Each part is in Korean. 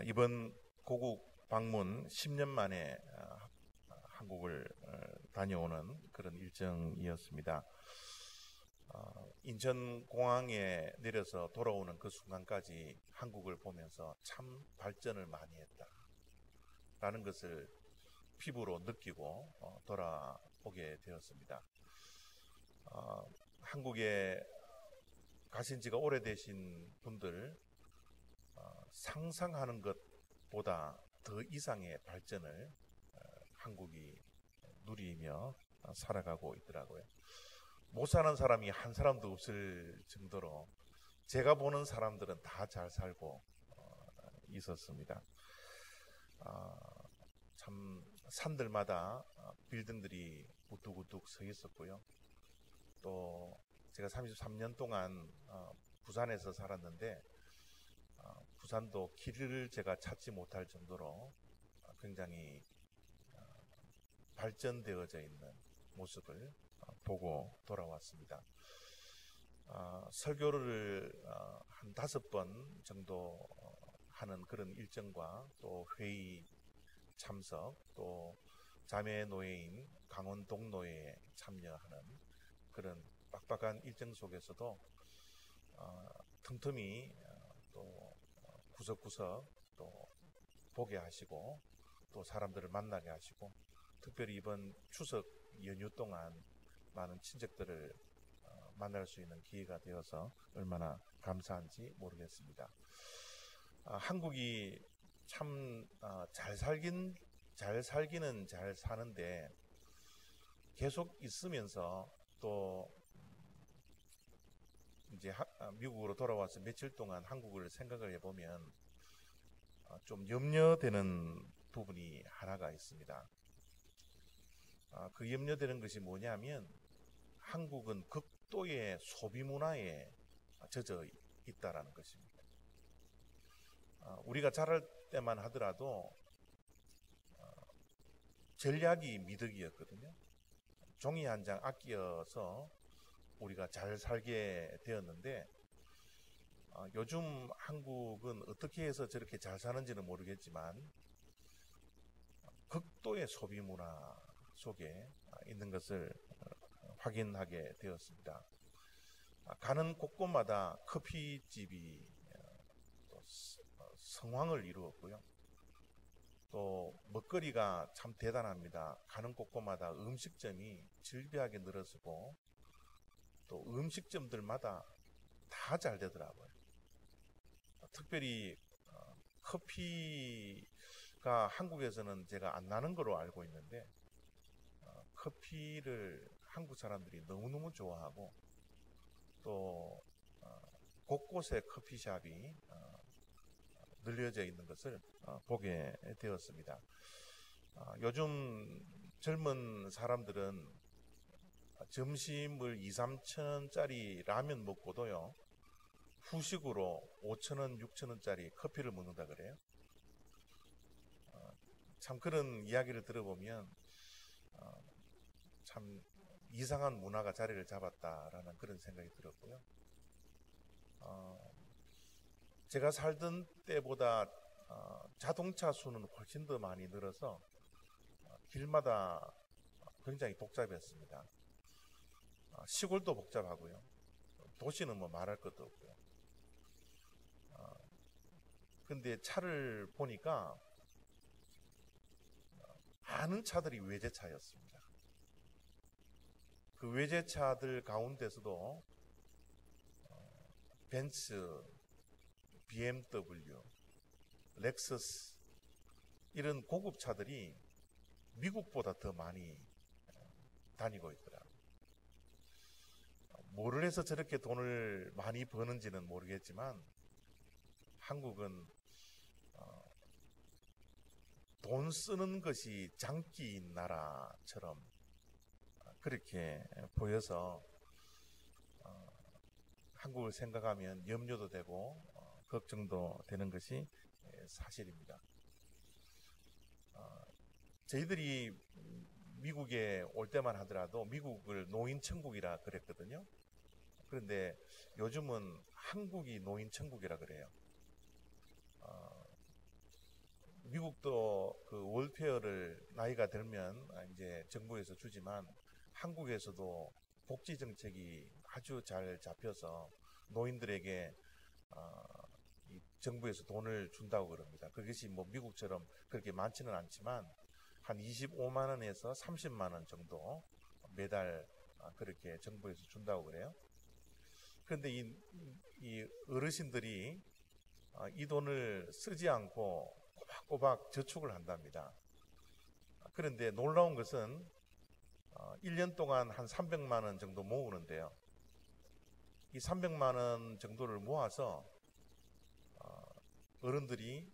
이번 고국 방문 10년 만에 한국을 다녀오는 그런 일정이었습니다. 인천공항에 내려서 돌아오는 그 순간까지 한국을 보면서 참 발전을 많이 했다라는 것을 피부로 느끼고 돌아오게 되었습니다. 한국에 가신 지가 오래되신 분들 상상하는 것보다 더 이상의 발전을 한국이 누리며 살아가고 있더라고요. 못 사는 사람이 한 사람도 없을 정도로 제가 보는 사람들은 다 잘 살고 있었습니다. 참 산들마다 빌딩들이 우뚝우뚝 서 있었고요. 또 제가 33년 동안 부산에서 살았는데 부산도 길을 제가 찾지 못할 정도로 굉장히 발전되어져 있는 모습을 보고 돌아왔습니다. 설교를 한 5번 정도 하는 그런 일정과 또 회의 참석, 또 자매노예인 강원동노회에 참여하는 그런 빡빡한 일정 속에서도 틈틈이 또 구석구석 또 보게 하시고 또 사람들을 만나게 하시고 특별히 이번 추석 연휴 동안 많은 친척들을 만날 수 있는 기회가 되어서 얼마나 감사한지 모르겠습니다. 한국이 참 잘 살기는 잘 사는데 계속 있으면서 또 이제 미국으로 돌아와서 며칠 동안 한국을 생각을 해보면 좀 염려되는 부분이 하나가 있습니다. 그 염려되는 것이 뭐냐면 한국은 극도의 소비 문화에 젖어 있다라는 것입니다. 우리가 자랄 때만 하더라도 전략이 미덕이었거든요. 종이 한 장 아껴서 우리가 잘 살게 되었는데 요즘 한국은 어떻게 해서 저렇게 잘 사는지는 모르겠지만 극도의 소비 문화 속에 있는 것을 확인하게 되었습니다. 가는 곳곳마다 커피집이 또 성황을 이루었고요. 또 먹거리가 참 대단합니다. 가는 곳곳마다 음식점이 질비하게 늘어서고 또 음식점들마다 다 잘 되더라고요. 특별히 커피가 한국에서는 제가 안 나는 거로 알고 있는데 커피를 한국 사람들이 너무너무 좋아하고 또 곳곳에 커피숍이 늘려져 있는 것을 보게 되었습니다. 요즘 젊은 사람들은 점심을 2-3천 원짜리 라면 먹고도요 후식으로 5천 원, 6천 원짜리 커피를 먹는다 그래요. 참 그런 이야기를 들어보면 참 이상한 문화가 자리를 잡았다라는 그런 생각이 들었고요. 제가 살던 때보다 자동차 수는 훨씬 더 많이 늘어서 길마다 굉장히 복잡했습니다. 시골도 복잡하고요. 도시는 뭐 말할 것도 없고요. 근데 차를 보니까 많은 차들이 외제차였습니다. 그 외제차들 가운데서도 벤츠, BMW, 렉서스 이런 고급차들이 미국보다 더 많이 다니고 있더라고요. 뭐를 해서 저렇게 돈을 많이 버는지는 모르겠지만 한국은 돈 쓰는 것이 장기인 나라처럼 그렇게 보여서 한국을 생각하면 염려도 되고 걱정도 되는 것이 사실입니다. 저희들이 미국에 올 때만 하더라도 미국을 노인천국이라 그랬거든요. 그런데 요즘은 한국이 노인천국이라 그래요. 그 월페어를 나이가 들면 이제 정부에서 주지만 한국에서도 복지 정책이 아주 잘 잡혀서 노인들에게 이 정부에서 돈을 준다고 그럽니다. 그것이 뭐 미국처럼 그렇게 많지는 않지만 한 25만 원에서 30만 원 정도 매달 그렇게 정부에서 준다고 그래요. 그런데 이 어르신들이 이 돈을 쓰지 않고 꼬박꼬박 저축을 한답니다. 그런데 놀라운 것은 1년 동안 한 300만 원 정도 모으는데요. 이 300만 원 정도를 모아서 어른들이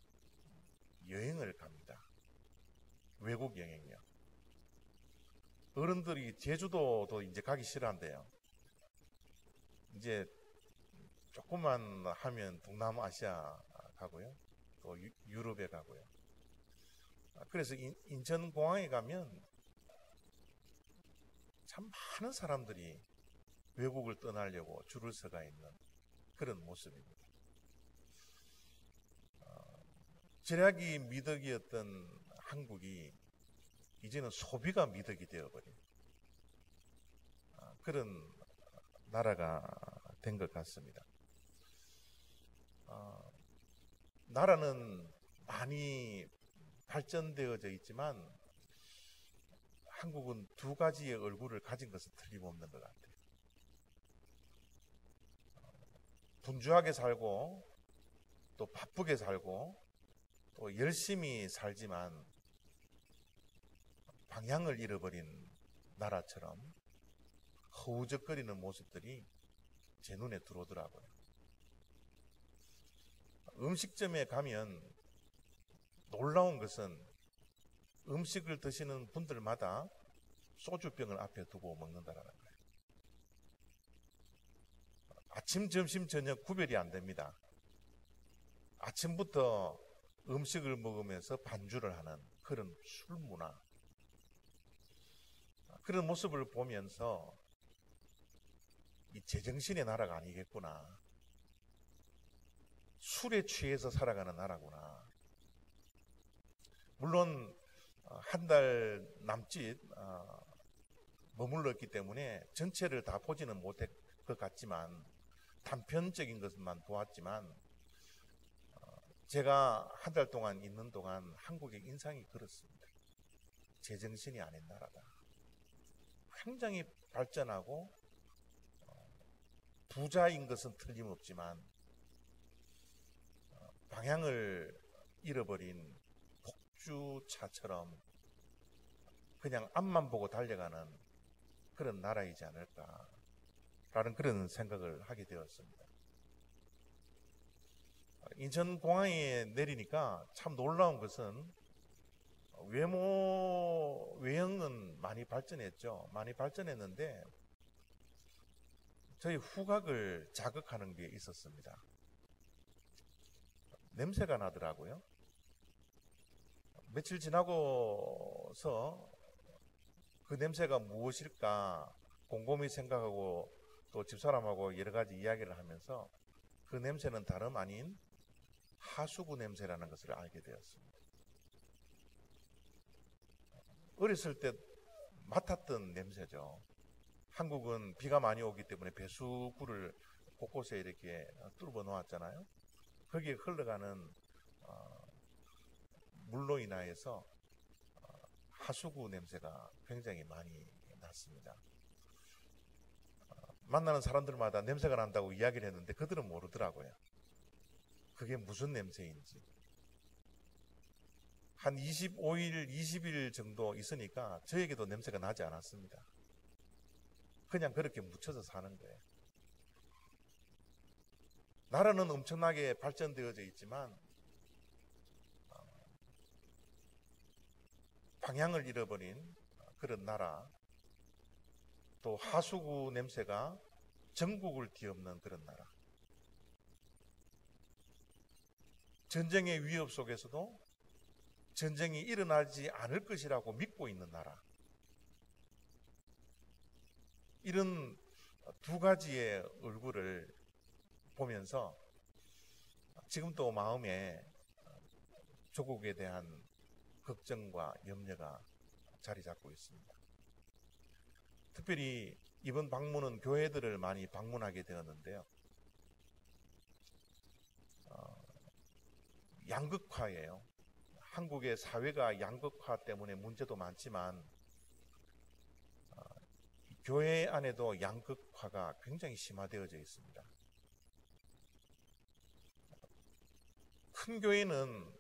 여행을 갑니다. 외국 여행이요. 어른들이 제주도도 이제 가기 싫어한대요. 이제 조금만 하면 동남아시아 가고요. 또 유럽에 가고요. 그래서 인천공항에 가면 참 많은 사람들이 외국을 떠나려고 줄을 서가 있는 그런 모습입니다. 절약이 미덕이었던 한국이 이제는 소비가 미덕이 되어버린 그런 나라가 된 것 같습니다. 나라는 많이 발전되어져 있지만 한국은 두 가지의 얼굴을 가진 것은 틀림없는 것 같아요. 분주하게 살고 또 바쁘게 살고 또 열심히 살지만 방향을 잃어버린 나라처럼 허우적거리는 모습들이 제 눈에 들어오더라고요. 음식점에 가면 놀라운 것은 음식을 드시는 분들마다 소주병을 앞에 두고 먹는다라는 거예요. 아침, 점심, 저녁 구별이 안 됩니다. 아침부터 음식을 먹으면서 반주를 하는 그런 술 문화, 그런 모습을 보면서 이 제정신의 나라가 아니겠구나. 술에 취해서 살아가는 나라구나. 물론 한 달 남짓 머물렀기 때문에 전체를 다 보지는 못할 것 같지만 단편적인 것만 보았지만 제가 한 달 동안 있는 동안 한국의 인상이 그렇습니다. 제정신이 아닌 나라다. 굉장히 발전하고 부자인 것은 틀림없지만 방향을 잃어버린 폭주차처럼 그냥 앞만 보고 달려가는 그런 나라이지 않을까라는 그런 생각을 하게 되었습니다. 인천공항에 내리니까 참 놀라운 것은 외형은 많이 발전했죠. 많이 발전했는데 저희 후각을 자극하는 게 있었습니다. 냄새가 나더라고요. 며칠 지나고서 그 냄새가 무엇일까 곰곰이 생각하고 또 집사람하고 여러 가지 이야기를 하면서 그 냄새는 다름 아닌 하수구 냄새라는 것을 알게 되었습니다. 어렸을 때 맡았던 냄새죠. 한국은 비가 많이 오기 때문에 배수구를 곳곳에 이렇게 뚫어 놓았잖아요. 거기에 흘러가는 물로 인하여서 하수구 냄새가 굉장히 많이 났습니다. 만나는 사람들마다 냄새가 난다고 이야기를 했는데 그들은 모르더라고요. 그게 무슨 냄새인지. 한 25일, 20일 정도 있으니까 저에게도 냄새가 나지 않았습니다. 그냥 그렇게 묻혀서 사는 거예요. 나라는 엄청나게 발전되어져 있지만 방향을 잃어버린 그런 나라, 또 하수구 냄새가 전국을 뒤엎는 그런 나라, 전쟁의 위협 속에서도 전쟁이 일어나지 않을 것이라고 믿고 있는 나라, 이런 두 가지의 얼굴을 보면서 지금도 마음에 조국에 대한 걱정과 염려가 자리 잡고 있습니다. 특별히 이번 방문은 교회들을 많이 방문하게 되었는데요. 양극화예요. 한국의 사회가 양극화 때문에 문제도 많지만 교회 안에도 양극화가 굉장히 심화되어져 있습니다. 큰 교회는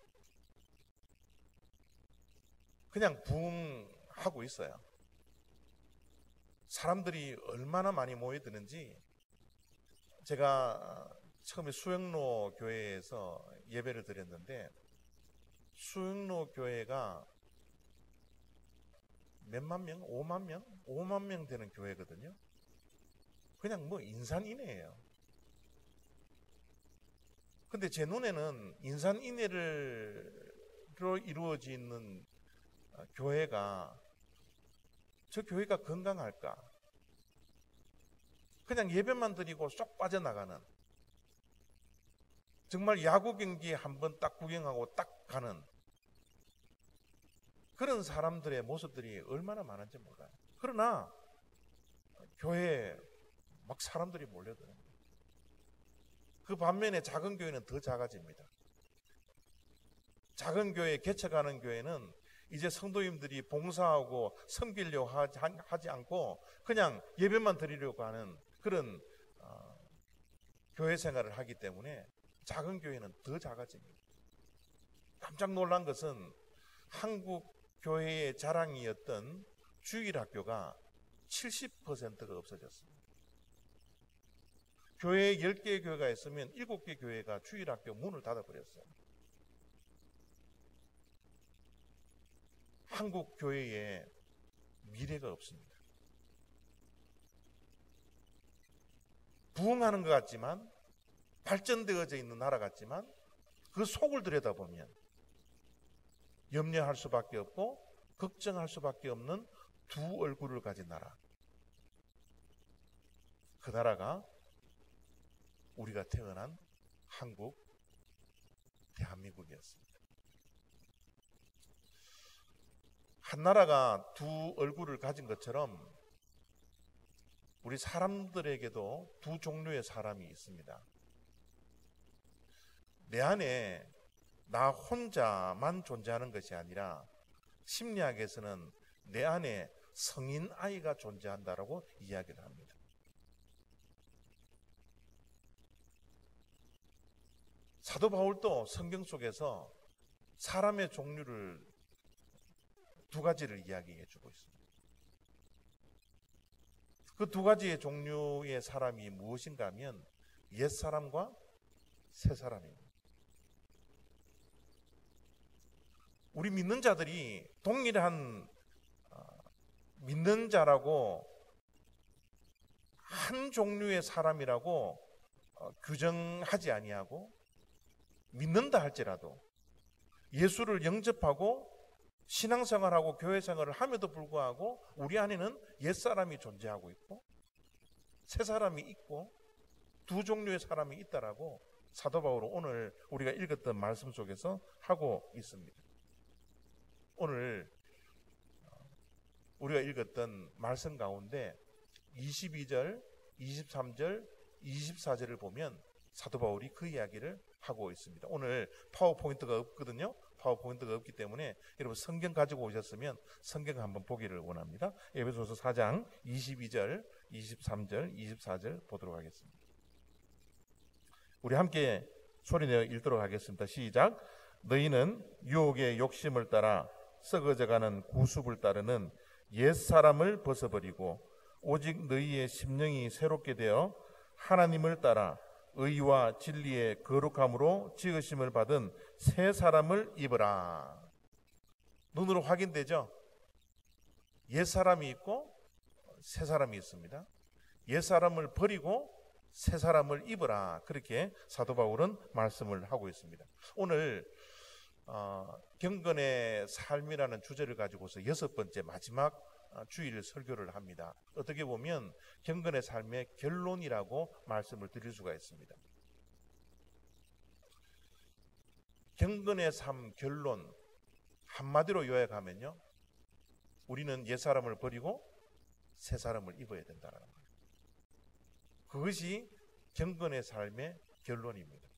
그냥 부흥하고 있어요. 사람들이 얼마나 많이 모여드는지, 제가 처음에 수영로 교회에서 예배를 드렸는데 수영로 교회가 몇만 명? 5만 명? 5만 명 되는 교회거든요. 그냥 뭐 인산인해예요. 근데 제 눈에는 인산인해로 이루어지는 교회가, 저 교회가 건강할까? 그냥 예배만 드리고 쏙 빠져나가는, 정말 야구 경기 한번 딱 구경하고 딱 가는 그런 사람들의 모습들이 얼마나 많은지 몰라요. 그러나 교회에 막 사람들이 몰려드는 거예요. 그 반면에 작은 교회는 더 작아집니다. 작은 교회, 개척하는 교회는 이제 성도님들이 봉사하고 섬기려고 하지 않고 그냥 예배만 드리려고 하는 그런 교회 생활을 하기 때문에 작은 교회는 더 작아집니다. 깜짝 놀란 것은 한국 교회의 자랑이었던 주일학교가 70%가 없어졌습니다. 교회에 10개 교회가 있으면 7개 교회가 주일학교 문을 닫아버렸어요. 한국 교회에 미래가 없습니다. 부흥하는 것 같지만, 발전되어져 있는 나라 같지만 그 속을 들여다보면 염려할 수밖에 없고 걱정할 수밖에 없는 두 얼굴을 가진 나라. 그 나라가 우리가 태어난 한국, 대한민국이었습니다. 한 나라가 두 얼굴을 가진 것처럼 우리 사람들에게도 두 종류의 사람이 있습니다. 내 안에 나 혼자만 존재하는 것이 아니라 심리학에서는 내 안에 성인 아이가 존재한다라고 이야기를 합니다. 사도 바울도 성경 속에서 사람의 종류를 두 가지를 이야기해 주고 있습니다. 그 두 가지의 종류의 사람이 무엇인가 하면 옛사람과 새사람입니다. 우리 믿는 자들이 동일한 믿는 자라고 한 종류의 사람이라고 규정하지 아니하고, 믿는다 할지라도 예수를 영접하고 신앙생활하고 교회생활을 함에도 불구하고 우리 안에는 옛사람이 존재하고 있고 새사람이 있고 두 종류의 사람이 있다라고 사도 바울은 오늘 우리가 읽었던 말씀 속에서 하고 있습니다. 오늘 우리가 읽었던 말씀 가운데 22절, 23절, 24절을 보면 사도 바울이 그 이야기를 하고 있습니다. 오늘 파워포인트가 없거든요. 파워포인트가 없기 때문에 여러분 성경 가지고 오셨으면 성경 한번 보기를 원합니다. 에베소서 4장 22절, 23절, 24절 보도록 하겠습니다. 우리 함께 소리내어 읽도록 하겠습니다. 시작. 너희는 유혹의 욕심을 따라 썩어져가는 구습을 따르는 옛사람을 벗어버리고 오직 너희의 심령이 새롭게 되어 하나님을 따라 의와 진리의 거룩함으로 지으심을 받은 새 사람을 입으라. 눈으로 확인되죠? 옛 사람이 있고 새 사람이 있습니다. 옛 사람을 버리고 새 사람을 입으라. 그렇게 사도 바울은 말씀을 하고 있습니다. 오늘 경건의 삶이라는 주제를 가지고서 6번째 마지막 주일 설교를 합니다. 어떻게 보면 경건의 삶의 결론이라고 말씀을 드릴 수가 있습니다. 경건의 삶 결론, 한마디로 요약하면요, 우리는 옛사람을 버리고 새사람을 입어야 된다는 거예요. 그것이 경건의 삶의 결론입니다.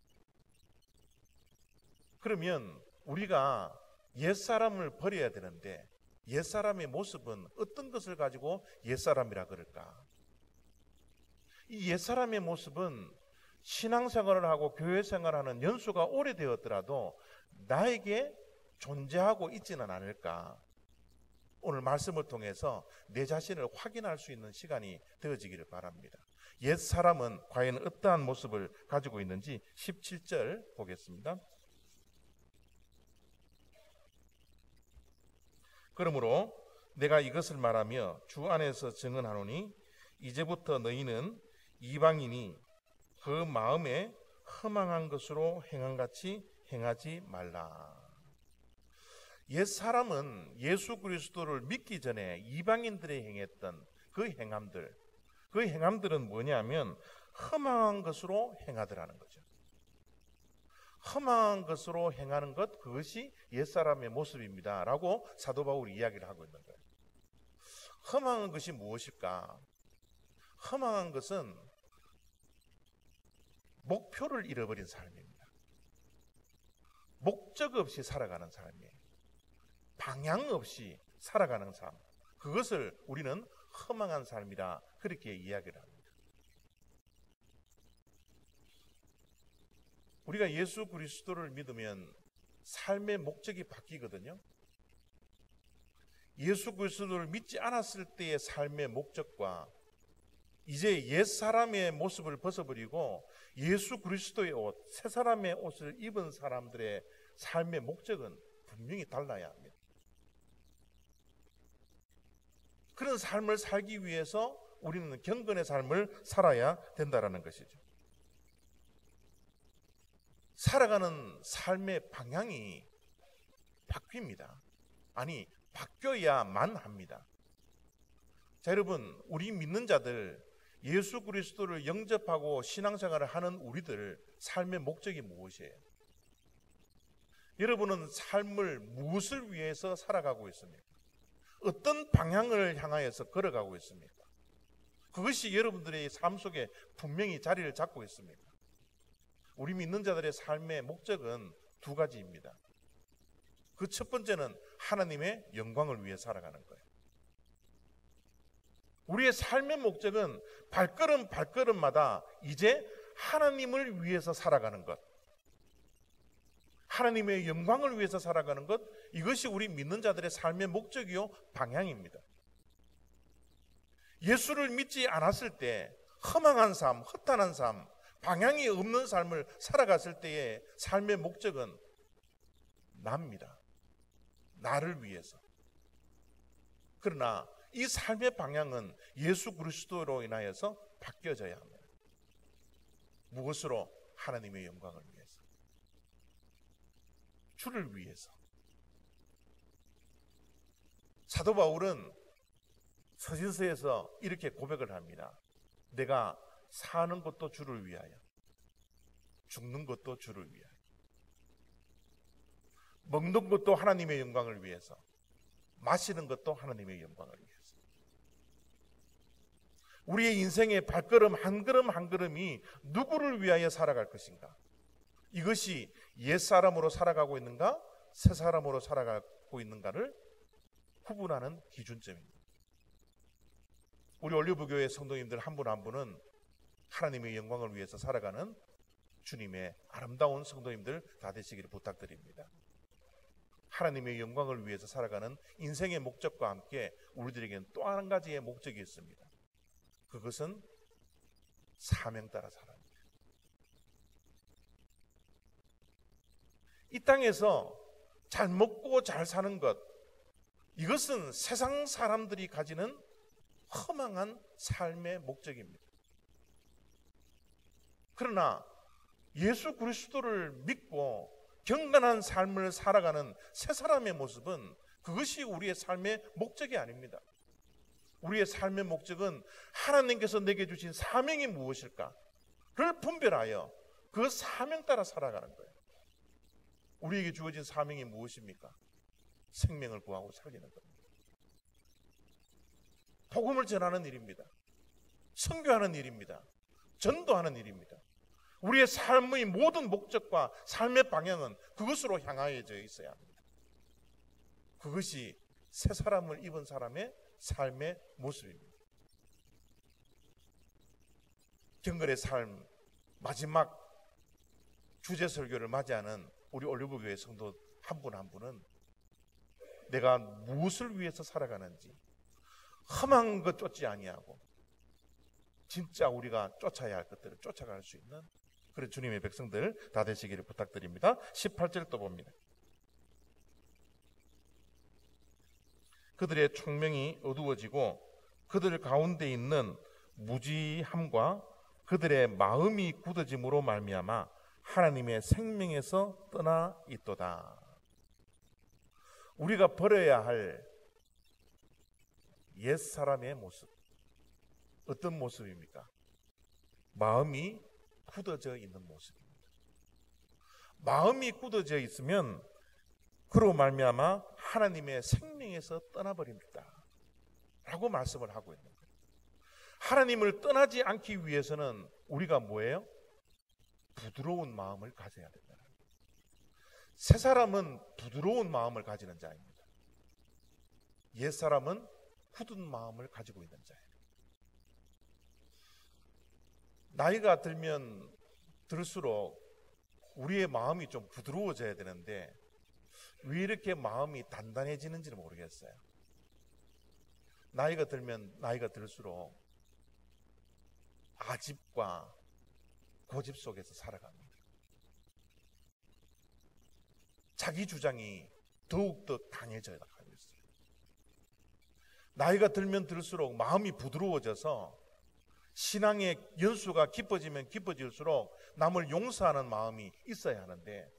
그러면 우리가 옛사람을 버려야 되는데 옛사람의 모습은 어떤 것을 가지고 옛사람이라 그럴까? 이 옛사람의 모습은 신앙생활을 하고 교회생활하는 연수가 오래되었더라도 나에게 존재하고 있지는 않을까? 오늘 말씀을 통해서 내 자신을 확인할 수 있는 시간이 되어지기를 바랍니다. 옛사람은 과연 어떠한 모습을 가지고 있는지 17절 보겠습니다. 그러므로 내가 이것을 말하며 주 안에서 증언하노니 이제부터 너희는 이방인이 그 마음에 허망한 것으로 행함같이 행하지 말라. 옛사람은 예수 그리스도를 믿기 전에 이방인들이 행했던 그 행함들은 뭐냐면 허망한 것으로 행하더라는 거죠. 허망한 것으로 행하는 것, 그것이 옛사람의 모습입니다 라고 사도 바울이 이야기를 하고 있는 거예요. 허망한 것이 무엇일까? 허망한 것은 목표를 잃어버린 삶입니다. 목적 없이 살아가는 삶이에요. 방향 없이 살아가는 삶, 그것을 우리는 허망한 삶이라 그렇게 이야기를 합니다. 우리가 예수 그리스도를 믿으면 삶의 목적이 바뀌거든요. 예수 그리스도를 믿지 않았을 때의 삶의 목적과 이제 옛사람의 모습을 벗어버리고 예수 그리스도의 옷, 새 사람의 옷을 입은 사람들의 삶의 목적은 분명히 달라야 합니다. 그런 삶을 살기 위해서 우리는 경건의 삶을 살아야 된다는 것이죠. 살아가는 삶의 방향이 바뀝니다. 아니, 바뀌어야만 합니다. 자, 여러분, 우리 믿는 자들, 예수 그리스도를 영접하고 신앙생활을 하는 우리들 삶의 목적이 무엇이에요? 여러분은 삶을 무엇을 위해서 살아가고 있습니까? 어떤 방향을 향하여서 걸어가고 있습니까? 그것이 여러분들의 삶 속에 분명히 자리를 잡고 있습니다. 우리 믿는 자들의 삶의 목적은 두 가지입니다. 그 첫 번째는 하나님의 영광을 위해 살아가는 거예요. 우리의 삶의 목적은 발걸음마다 이제 하나님을 위해서 살아가는 것, 하나님의 영광을 위해서 살아가는 것, 이것이 우리 믿는 자들의 삶의 목적이요 방향입니다. 예수를 믿지 않았을 때 허망한 삶, 허탄한 삶, 방향이 없는 삶을 살아갔을 때의 삶의 목적은 나입니다. 나를 위해서. 그러나 이 삶의 방향은 예수 그리스도로 인하여서 바뀌어져야 합니다. 무엇으로? 하나님의 영광을 위해서, 주를 위해서. 사도 바울은 서신서에서 이렇게 고백을 합니다. 내가 사는 것도 주를 위하여, 죽는 것도 주를 위하여, 먹는 것도 하나님의 영광을 위해서, 마시는 것도 하나님의 영광을 위해서. 우리의 인생의 발걸음 한 걸음 한 걸음이 누구를 위하여 살아갈 것인가? 이것이 옛사람으로 살아가고 있는가, 새사람으로 살아가고 있는가를 구분하는 기준점입니다. 우리 올리브교회 성도님들 한 분 한 분은 하나님의 영광을 위해서 살아가는 주님의 아름다운 성도님들 다 되시기를 부탁드립니다. 하나님의 영광을 위해서 살아가는 인생의 목적과 함께 우리들에게는 또 한 가지의 목적이 있습니다. 그것은 사명 따라 살아갑니다. 이 땅에서 잘 먹고 잘 사는 것, 이것은 세상 사람들이 가지는 허망한 삶의 목적입니다. 그러나 예수 그리스도를 믿고 경건한 삶을 살아가는 새 사람의 모습은 그것이 우리의 삶의 목적이 아닙니다. 우리의 삶의 목적은 하나님께서 내게 주신 사명이 무엇일까를 분별하여 그 사명 따라 살아가는 거예요. 우리에게 주어진 사명이 무엇입니까? 생명을 구하고 살리는 겁니다. 복음을 전하는 일입니다. 선교하는 일입니다. 전도하는 일입니다. 우리의 삶의 모든 목적과 삶의 방향은 그것으로 향하여져 있어야 합니다. 그것이 새 사람을 입은 사람의 삶의 모습입니다. 경건의 삶 마지막 주제 설교를 맞이하는 우리 올리브교회 성도 한 분 한 분은 내가 무엇을 위해서 살아가는지 험한 것 쫓지 아니하고 진짜 우리가 쫓아야 할 것들을 쫓아갈 수 있는 그런 주님의 백성들 다 되시기를 부탁드립니다. 18절 또 봅니다. 그들의 총명이 어두워지고 그들 가운데 있는 무지함과 그들의 마음이 굳어짐으로 말미암아 하나님의 생명에서 떠나 있도다. 우리가 버려야 할 옛사람의 모습, 어떤 모습입니까? 마음이 굳어져 있는 모습입니다. 마음이 굳어져 있으면 그로 말미암아 하나님의 생명에서 떠나버립니다 라고 말씀을 하고 있는 거예요. 하나님을 떠나지 않기 위해서는 우리가 뭐예요? 부드러운 마음을 가져야 된다. 새 사람은 부드러운 마음을 가지는 자입니다. 옛 사람은 굳은 마음을 가지고 있는 자예요. 나이가 들면 들수록 우리의 마음이 좀 부드러워져야 되는데 왜 이렇게 마음이 단단해지는지는 모르겠어요. 나이가 들면 나이가 들수록 아집과 고집 속에서 살아갑니다. 자기 주장이 더욱더 강해져 가고 있어요. 나이가 들면 들수록 마음이 부드러워져서 신앙의 연수가 깊어지면 깊어질수록 남을 용서하는 마음이 있어야 하는데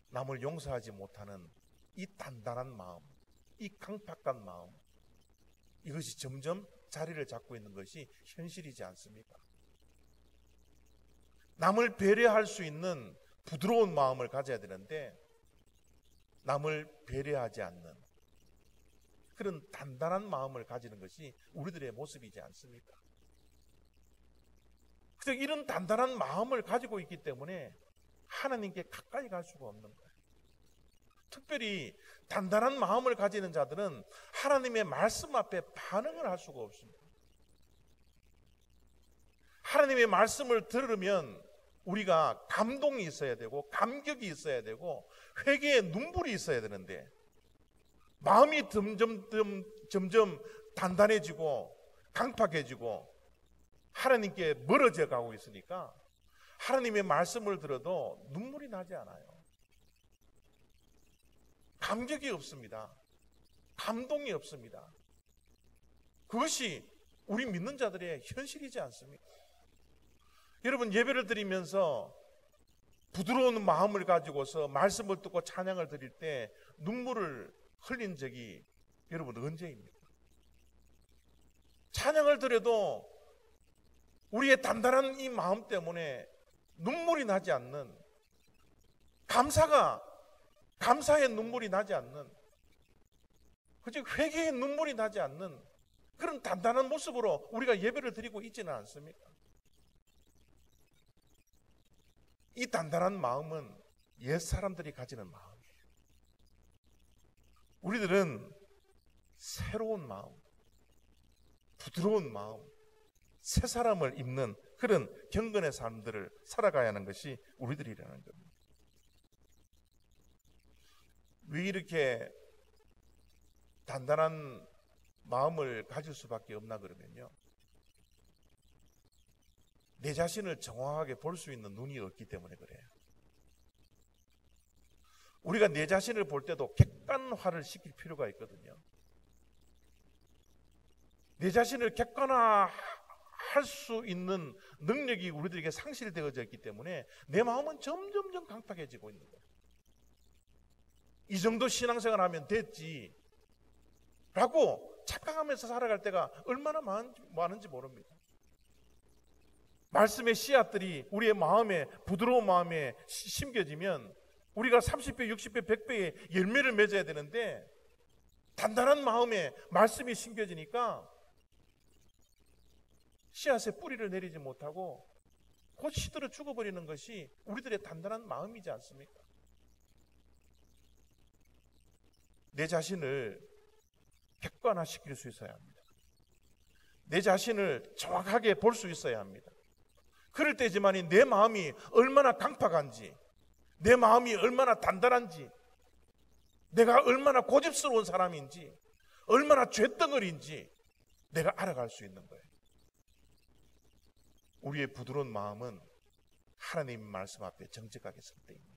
남을 용서하지 못하는 이 단단한 마음, 이 강팍한 마음, 이것이 점점 자리를 잡고 있는 것이 현실이지 않습니까? 남을 배려할 수 있는 부드러운 마음을 가져야 되는데 남을 배려하지 않는 그런 단단한 마음을 가지는 것이 우리들의 모습이지 않습니까? 그래서 이런 단단한 마음을 가지고 있기 때문에 하나님께 가까이 갈 수가 없는 거예요. 특별히 단단한 마음을 가지는 자들은 하나님의 말씀 앞에 반응을 할 수가 없습니다. 하나님의 말씀을 들으면 우리가 감동이 있어야 되고 감격이 있어야 되고 회개의 눈물이 있어야 되는데 마음이 점점 단단해지고 강팍해지고 하나님께 멀어져 가고 있으니까 하나님의 말씀을 들어도 눈물이 나지 않아요. 감격이 없습니다. 감동이 없습니다. 그것이 우리 믿는 자들의 현실이지 않습니까? 여러분, 예배를 드리면서 부드러운 마음을 가지고서 말씀을 듣고 찬양을 드릴 때 눈물을 흘린 적이 여러분 언제입니까? 찬양을 드려도 우리의 단단한 이 마음 때문에 눈물이 나지 않는, 감사의 눈물이 나지 않는, 그저 회개의 눈물이 나지 않는 그런 단단한 모습으로 우리가 예배를 드리고 있지는 않습니까? 이 단단한 마음은 옛 사람들이 가지는 마음이에요. 우리들은 새로운 마음, 부드러운 마음, 새 사람을 입는 그런 경건의 삶들을 살아가야 하는 것이 우리들이라는 겁니다. 왜 이렇게 단단한 마음을 가질 수밖에 없나 그러면요, 내 자신을 정확하게 볼 수 있는 눈이 없기 때문에 그래요. 우리가 내 자신을 볼 때도 객관화를 시킬 필요가 있거든요. 내 자신을 객관화할 수 있는 능력이 우리들에게 상실되어져 있기 때문에 내 마음은 점점 강팍해지고 있는 거예요. 이 정도 신앙생활 하면 됐지 라고 착각하면서 살아갈 때가 얼마나 많은지 모릅니다. 말씀의 씨앗들이 우리의 마음에, 부드러운 마음에 심겨지면 우리가 30배, 60배, 100배의 열매를 맺어야 되는데 단단한 마음에 말씀이 심겨지니까 씨앗에 뿌리를 내리지 못하고 곧 시들어 죽어버리는 것이 우리들의 단단한 마음이지 않습니까? 내 자신을 객관화시킬 수 있어야 합니다. 내 자신을 정확하게 볼 수 있어야 합니다. 그럴 때지만이 내 마음이 얼마나 강팍한지, 내 마음이 얼마나 단단한지, 내가 얼마나 고집스러운 사람인지, 얼마나 죄덩어리인지 내가 알아갈 수 있는 거예요. 우리의 부드러운 마음은 하나님 말씀 앞에 정직하게 설 때입니다.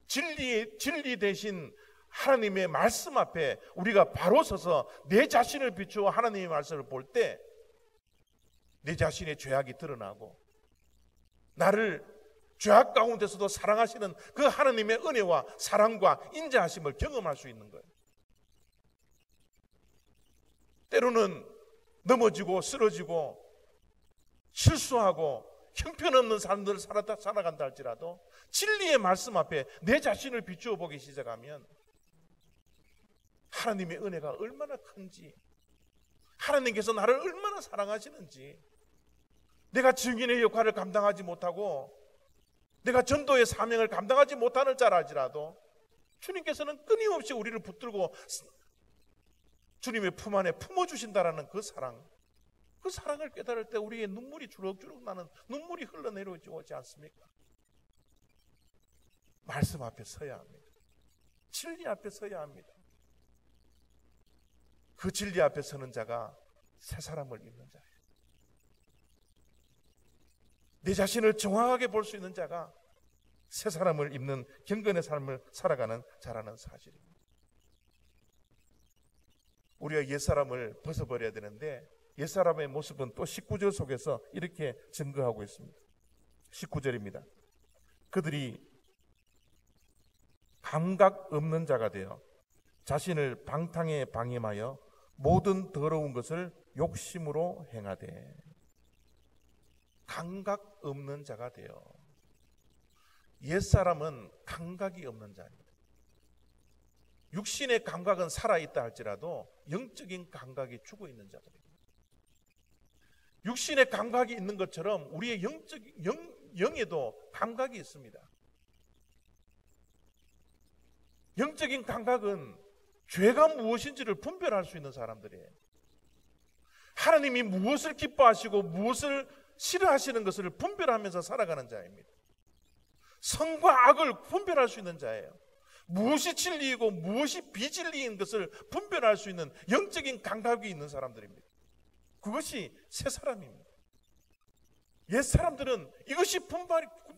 진리 대신 하나님의 말씀 앞에 우리가 바로 서서 내 자신을 비추어 하나님의 말씀을 볼 때 내 자신의 죄악이 드러나고 나를 죄악 가운데서도 사랑하시는 그 하나님의 은혜와 사랑과 인자하심을 경험할 수 있는 거예요. 때로는 넘어지고 쓰러지고 실수하고 형편없는 삶들을 살아간다 할지라도 진리의 말씀 앞에 내 자신을 비추어 보기 시작하면 하나님의 은혜가 얼마나 큰지, 하나님께서 나를 얼마나 사랑하시는지, 내가 증인의 역할을 감당하지 못하고 내가 전도의 사명을 감당하지 못하는 자랄지라도 주님께서는 끊임없이 우리를 붙들고 주님의 품 안에 품어주신다라는 그 사랑을 깨달을 때 우리의 눈물이 주럭주럭 나는 눈물이 흘러내려오지 않습니까? 말씀 앞에 서야 합니다. 진리 앞에 서야 합니다. 그 진리 앞에 서는 자가 새 사람을 입는 자예요. 내 자신을 정확하게 볼 수 있는 자가 새 사람을 입는 경건의 삶을 살아가는 자라는 사실입니다. 우리가 옛사람을 벗어버려야 되는데 옛사람의 모습은 또 19절 속에서 이렇게 증거하고 있습니다. 19절입니다. 그들이 감각 없는 자가 되어 자신을 방탕에 방임하여 모든 더러운 것을 욕심으로 행하되. 감각 없는 자가 되어. 옛사람은 감각이 없는 자입니다. 육신의 감각은 살아있다 할지라도 영적인 감각이 죽어있는 자들입니다. 육신의 감각이 있는 것처럼 우리의 영에도 감각이 있습니다. 영적인 감각은 죄가 무엇인지를 분별할 수 있는 사람들이에요. 하나님이 무엇을 기뻐하시고 무엇을 싫어하시는 것을 분별하면서 살아가는 자입니다. 선과 악을 분별할 수 있는 자예요. 무엇이 진리이고 무엇이 비진리인 것을 분별할 수 있는 영적인 감각이 있는 사람들입니다. 그것이 새 사람입니다. 옛 사람들은 이것이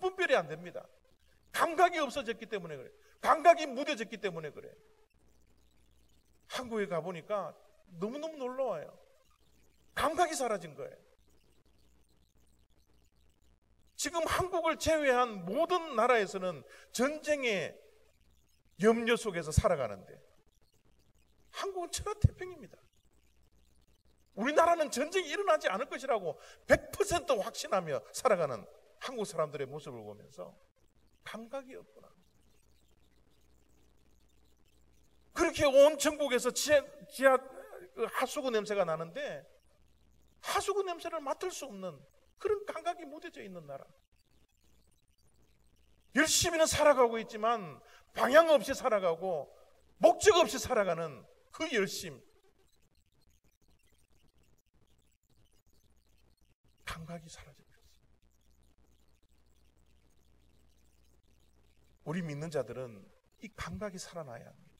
분별이 안 됩니다. 감각이 없어졌기 때문에 그래요. 감각이 무뎌졌기 때문에 그래요. 한국에 가보니까 너무너무 놀라워요. 감각이 사라진 거예요. 지금 한국을 제외한 모든 나라에서는 전쟁의 염려 속에서 살아가는데 한국은 천하태평입니다. 우리나라는 전쟁이 일어나지 않을 것이라고 100% 확신하며 살아가는 한국 사람들의 모습을 보면서 감각이 없구나. 그렇게 온 전국에서 하수구 냄새가 나는데 하수구 냄새를 맡을 수 없는 그런 감각이 무뎌져 있는 나라. 열심히는 살아가고 있지만 방향 없이 살아가고 목적 없이 살아가는 그 열심, 감각이 사라져버렸어요. 우리 믿는 자들은 이 감각이 살아나야 합니다.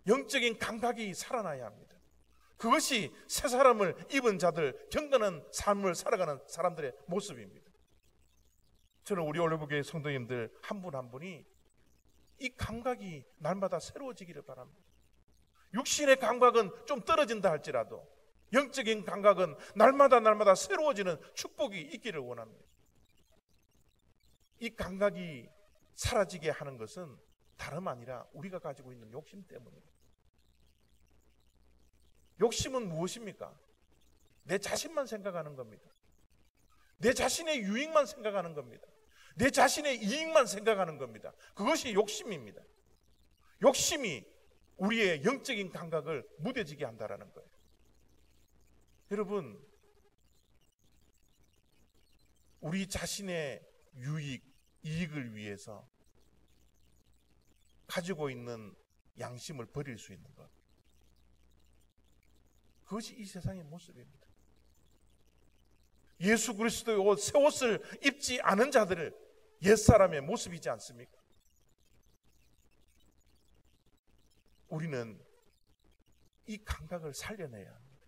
영적인 감각이 살아나야 합니다. 그것이 새 사람을 입은 자들, 경건한 삶을 살아가는 사람들의 모습입니다. 저는 우리 올리브교회 성도님들 한 분 한 분이 이 감각이 날마다 새로워지기를 바랍니다. 육신의 감각은 좀 떨어진다 할지라도 영적인 감각은 날마다 새로워지는 축복이 있기를 원합니다. 이 감각이 사라지게 하는 것은 다름 아니라 우리가 가지고 있는 욕심 때문입니다. 욕심은 무엇입니까? 내 자신만 생각하는 겁니다. 내 자신의 유익만 생각하는 겁니다. 내 자신의 이익만 생각하는 겁니다. 그것이 욕심입니다. 욕심이 우리의 영적인 감각을 무뎌지게 한다는 거예요. 여러분, 우리 자신의 유익, 이익을 위해서 가지고 있는 양심을 버릴 수 있는 것, 그것이 이 세상의 모습입니다. 예수 그리스도의 옷, 새 옷을 입지 않은 자들을 옛사람의 모습이지 않습니까? 우리는 이 감각을 살려내야 합니다.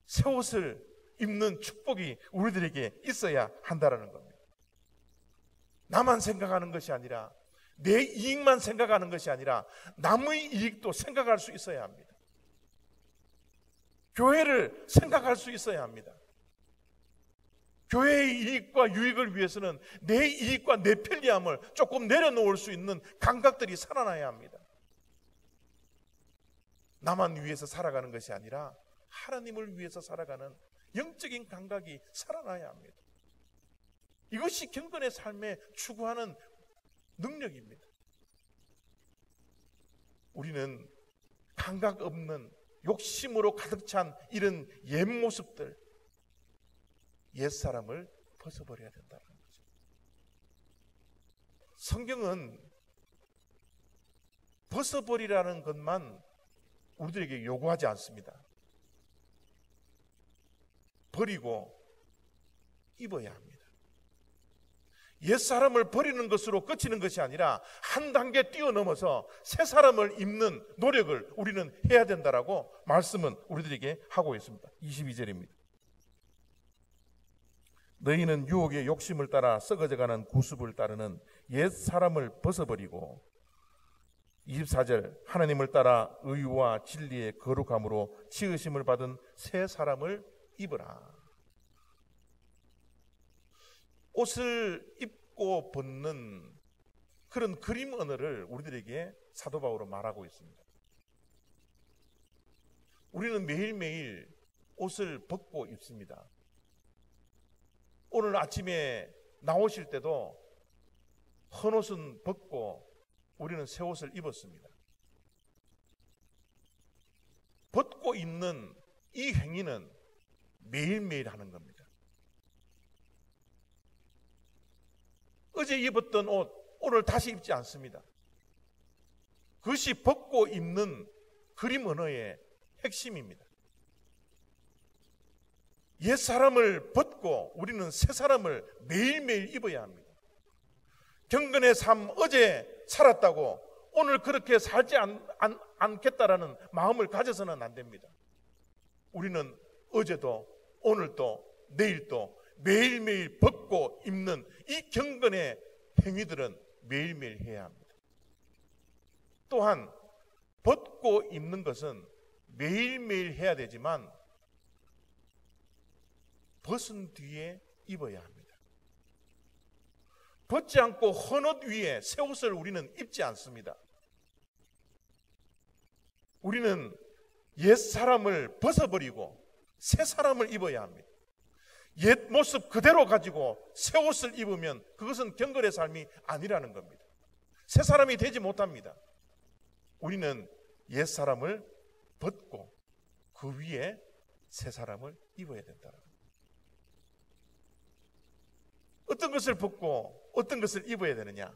새 옷을 입는 축복이 우리들에게 있어야 한다는 겁니다. 나만 생각하는 것이 아니라, 내 이익만 생각하는 것이 아니라 남의 이익도 생각할 수 있어야 합니다. 교회를 생각할 수 있어야 합니다. 교회의 이익과 유익을 위해서는 내 이익과 내 편리함을 조금 내려놓을 수 있는 감각들이 살아나야 합니다. 나만 위해서 살아가는 것이 아니라 하나님을 위해서 살아가는 영적인 감각이 살아나야 합니다. 이것이 경건의 삶에 추구하는 능력입니다. 우리는 감각 없는 욕심으로 가득 찬 이런 옛 모습들, 옛사람을 벗어버려야 된다는 거죠. 성경은 벗어버리라는 것만 우리들에게 요구하지 않습니다. 버리고 입어야 합니다. 옛사람을 버리는 것으로 그치는 것이 아니라 한 단계 뛰어넘어서 새 사람을 입는 노력을 우리는 해야 된다라고 말씀은 우리들에게 하고 있습니다. 22절입니다. 너희는 유혹의 욕심을 따라 썩어져가는 구습을 따르는 옛사람을 벗어버리고, 24절, 하나님을 따라 의와 진리의 거룩함으로 지으심을 받은 새 사람을 입으라. 옷을 입고 벗는 그런 그림 언어를 우리들에게 사도 바울은 말하고 있습니다. 우리는 매일매일 옷을 벗고 입습니다. 오늘 아침에 나오실 때도 헌옷은 벗고 우리는 새 옷을 입었습니다. 벗고 입는 이 행위는 매일매일 하는 겁니다. 어제 입었던 옷, 오늘 다시 입지 않습니다. 그것이 벗고 입는 그림 언어의 핵심입니다. 옛 사람을 벗고 우리는 새 사람을 매일매일 입어야 합니다. 경건의 삶, 어제 살았다고 오늘 그렇게 살지 않겠다라는 마음을 가져서는 안 됩니다. 우리는 어제도 오늘도 내일도 매일매일 벗고 입는 이 경건의 행위들은 매일매일 해야 합니다. 또한 벗고 입는 것은 매일매일 해야 되지만 벗은 뒤에 입어야 합니다. 벗지 않고 헌옷 위에 새 옷을 우리는 입지 않습니다. 우리는 옛 사람을 벗어버리고 새 사람을 입어야 합니다. 옛 모습 그대로 가지고 새 옷을 입으면 그것은 경건의 삶이 아니라는 겁니다. 새 사람이 되지 못합니다. 우리는 옛 사람을 벗고 그 위에 새 사람을 입어야 된다. 어떤 것을 벗고 어떤 것을 입어야 되느냐?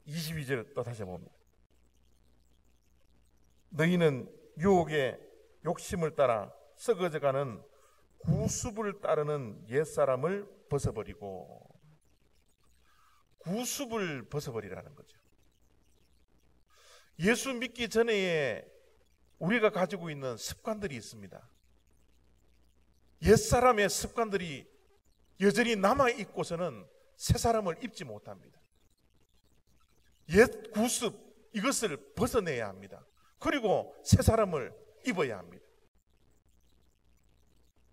22절 또 다시 봅니다. 너희는 유혹의 욕심을 따라 썩어져가는 구습을 따르는 옛사람을 벗어버리고, 구습을 벗어버리라는 거죠. 예수 믿기 전에 우리가 가지고 있는 습관들이 있습니다. 옛사람의 습관들이 여전히 남아있고서는 새 사람을 입지 못합니다. 옛 구습, 이것을 벗어내야 합니다. 그리고 새 사람을 입어야 합니다.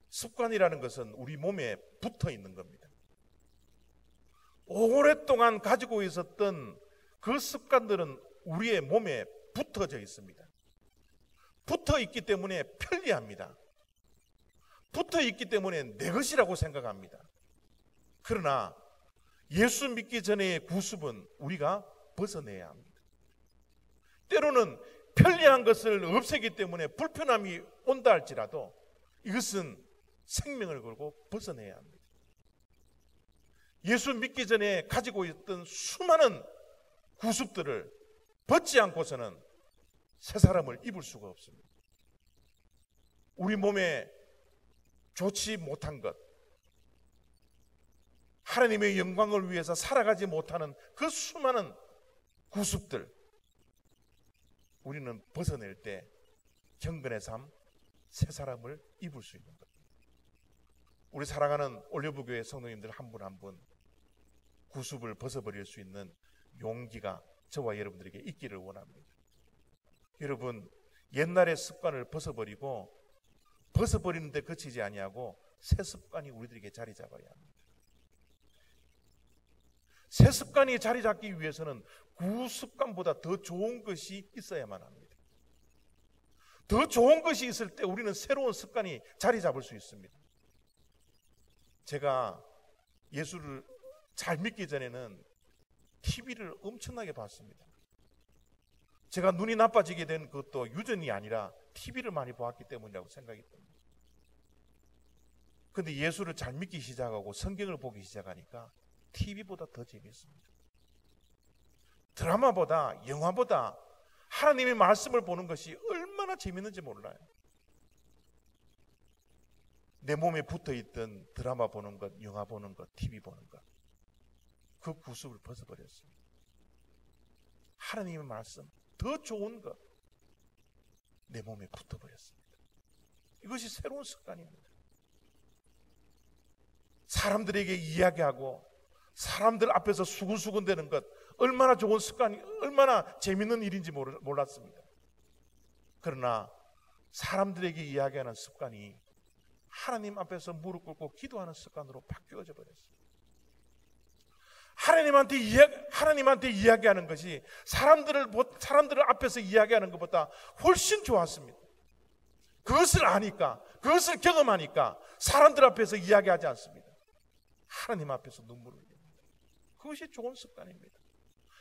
습관이라는 것은 우리 몸에 붙어 있는 겁니다. 오랫동안 가지고 있었던 그 습관들은 우리의 몸에 붙어져 있습니다. 붙어 있기 때문에 편리합니다. 붙어 있기 때문에 내 것이라고 생각합니다. 그러나 예수 믿기 전의 구습은 우리가 벗어내야 합니다. 때로는 편리한 것을 없애기 때문에 불편함이 온다 할지라도 이것은 생명을 걸고 벗어내야 합니다. 예수 믿기 전에 가지고 있던 수많은 구습들을 벗지 않고서는 새 사람을 입을 수가 없습니다. 우리 몸에 좋지 못한 것, 하나님의 영광을 위해서 살아가지 못하는 그 수많은 구습들, 우리는 벗어낼 때 경건의 삶, 새 사람을 입을 수 있는 것. 우리 사랑하는 올리브교회 성도님들 한 분 한 분 구습을 벗어버릴 수 있는 용기가 저와 여러분들에게 있기를 원합니다. 여러분, 옛날의 습관을 벗어버리고 벗어버리는데 그치지 아니하고 새 습관이 우리들에게 자리 잡아야 합니다. 새 습관이 자리 잡기 위해서는 구습관보다 더 좋은 것이 있어야만 합니다. 더 좋은 것이 있을 때 우리는 새로운 습관이 자리 잡을 수 있습니다. 제가 예수를 잘 믿기 전에는 TV를 엄청나게 봤습니다. 제가 눈이 나빠지게 된 것도 유전이 아니라 TV를 많이 보았기 때문이라고 생각이 듭니다. 그런데 예수를 잘 믿기 시작하고 성경을 보기 시작하니까 TV보다 더 재미있습니다. 드라마보다, 영화보다 하나님의 말씀을 보는 것이 얼마나 재미있는지 몰라요. 내 몸에 붙어있던 드라마 보는 것, 영화 보는 것, TV 보는 것, 그 구습을 벗어버렸습니다. 하나님의 말씀, 더 좋은 것, 내 몸에 붙어버렸습니다. 이것이 새로운 습관입니다. 사람들에게 이야기하고 사람들 앞에서 수근수근 되는 것, 얼마나 좋은 습관이, 얼마나 재밌는 일인지 몰랐습니다. 그러나 사람들에게 이야기하는 습관이 하나님 앞에서 무릎 꿇고 기도하는 습관으로 바뀌어져 버렸습니다. 하나님한테 이야기하는 것이 사람들 앞에서 이야기하는 것보다 훨씬 좋았습니다. 그것을 아니까, 그것을 경험하니까 사람들 앞에서 이야기하지 않습니다. 하나님 앞에서 눈물을 흘립니다. 그것이 좋은 습관입니다.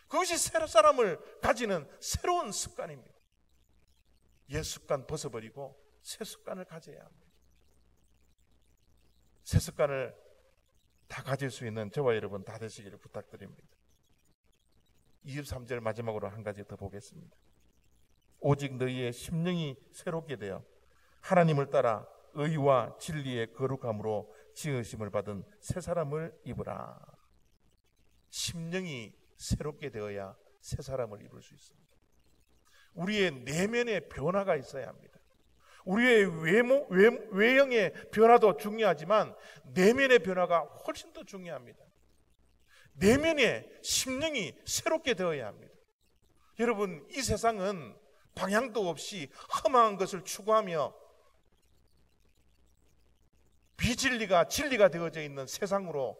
그것이 새 사람을 가지는 새로운 습관입니다. 옛 습관 벗어버리고 새 습관을 가져야 합니다. 새 습관을 다 가질 수 있는 저와 여러분 다 되시기를 부탁드립니다. 23절 마지막으로 한 가지 더 보겠습니다. 오직 너희의 심령이 새롭게 되어 하나님을 따라 의와 진리의 거룩함으로 지으심을 받은 새 사람을 입으라. 심령이 새롭게 되어야 새 사람을 입을 수 있습니다. 우리의 내면의 변화가 있어야 합니다. 우리의 외형의 변화도 중요하지만 내면의 변화가 훨씬 더 중요합니다. 내면의 심령이 새롭게 되어야 합니다. 여러분, 이 세상은 방향도 없이 험한 것을 추구하며 비진리가 진리가 되어져 있는 세상으로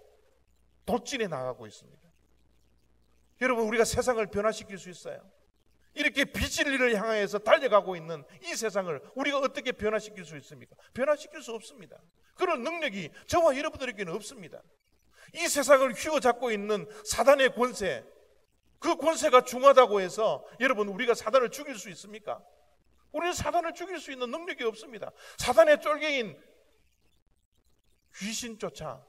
돌진해 나가고 있습니다. 여러분, 우리가 세상을 변화시킬 수 있어요. 이렇게 비진리를 향해서 달려가고 있는 이 세상을 우리가 어떻게 변화시킬 수 있습니까? 변화시킬 수 없습니다. 그런 능력이 저와 여러분들에게는 없습니다. 이 세상을 휘어잡고 있는 사단의 권세, 그 권세가 중하다고 해서 여러분, 우리가 사단을 죽일 수 있습니까? 우리는 사단을 죽일 수 있는 능력이 없습니다. 사단의 쫄개인 귀신조차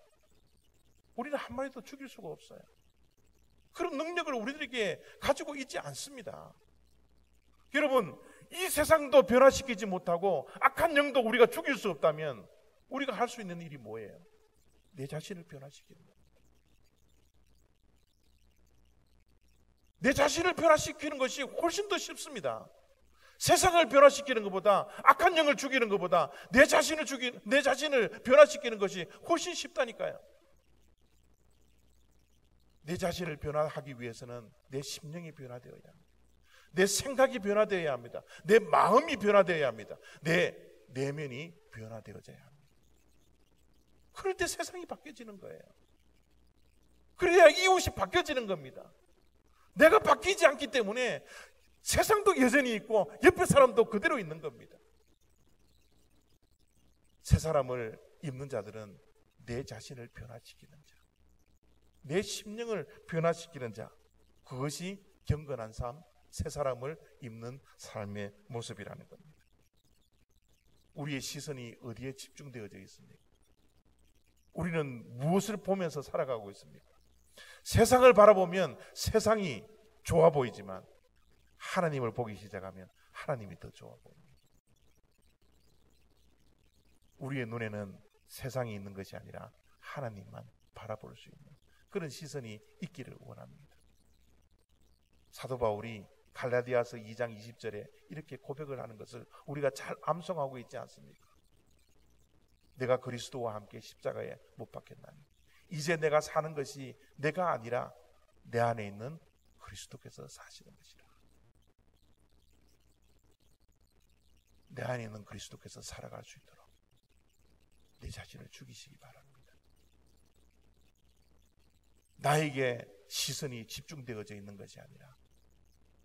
우리는 한 마리도 죽일 수가 없어요. 그런 능력을 우리들에게 가지고 있지 않습니다. 여러분, 이 세상도 변화시키지 못하고 악한 영도 우리가 죽일 수 없다면 우리가 할 수 있는 일이 뭐예요? 내 자신을 변화시키는 겁니다. 내 자신을 변화시키는 것이 훨씬 더 쉽습니다. 세상을 변화시키는 것보다, 악한 영을 죽이는 것보다 내 자신을 변화시키는 것이 훨씬 쉽다니까요. 내 자신을 변화하기 위해서는 내 심령이 변화되어야 합니다. 내 생각이 변화되어야 합니다. 내 마음이 변화되어야 합니다. 내 내면이 변화되어져야 합니다. 그럴 때 세상이 바뀌어지는 거예요. 그래야 이웃이 바뀌어지는 겁니다. 내가 바뀌지 않기 때문에 세상도 여전히 있고 옆에 사람도 그대로 있는 겁니다. 새 사람을 입는 자들은 내 자신을 변화시키는 자, 내 심령을 변화시키는 자, 그것이 경건한 삶, 새 사람을 입는 삶의 모습이라는 겁니다. 우리의 시선이 어디에 집중되어져 있습니까? 우리는 무엇을 보면서 살아가고 있습니까? 세상을 바라보면 세상이 좋아 보이지만 하나님을 보기 시작하면 하나님이 더 좋아 보입니다. 우리의 눈에는 세상이 있는 것이 아니라 하나님만 바라볼 수 있는 그런 시선이 있기를 원합니다. 사도 바울이 갈라디아서 2장 20절에 이렇게 고백을 하는 것을 우리가 잘 암송하고 있지 않습니까? 내가 그리스도와 함께 십자가에 못 박혔나니 이제 내가 사는 것이 내가 아니라 내 안에 있는 그리스도께서 사시는 것이라. 내 안에 있는 그리스도께서 살아갈 수 있도록 내 자신을 죽이시기 바랍니다. 나에게 시선이 집중되어져 있는 것이 아니라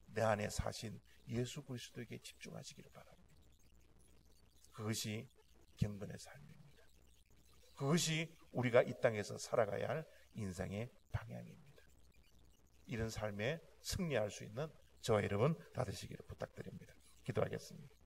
내 안에 사신 예수 그리스도에게 집중하시기를 바랍니다. 그것이 경건의 삶입니다. 그것이 우리가 이 땅에서 살아가야 할 인생의 방향입니다. 이런 삶에 승리할 수 있는 저와 여러분 다 되시기를 부탁드립니다. 기도하겠습니다.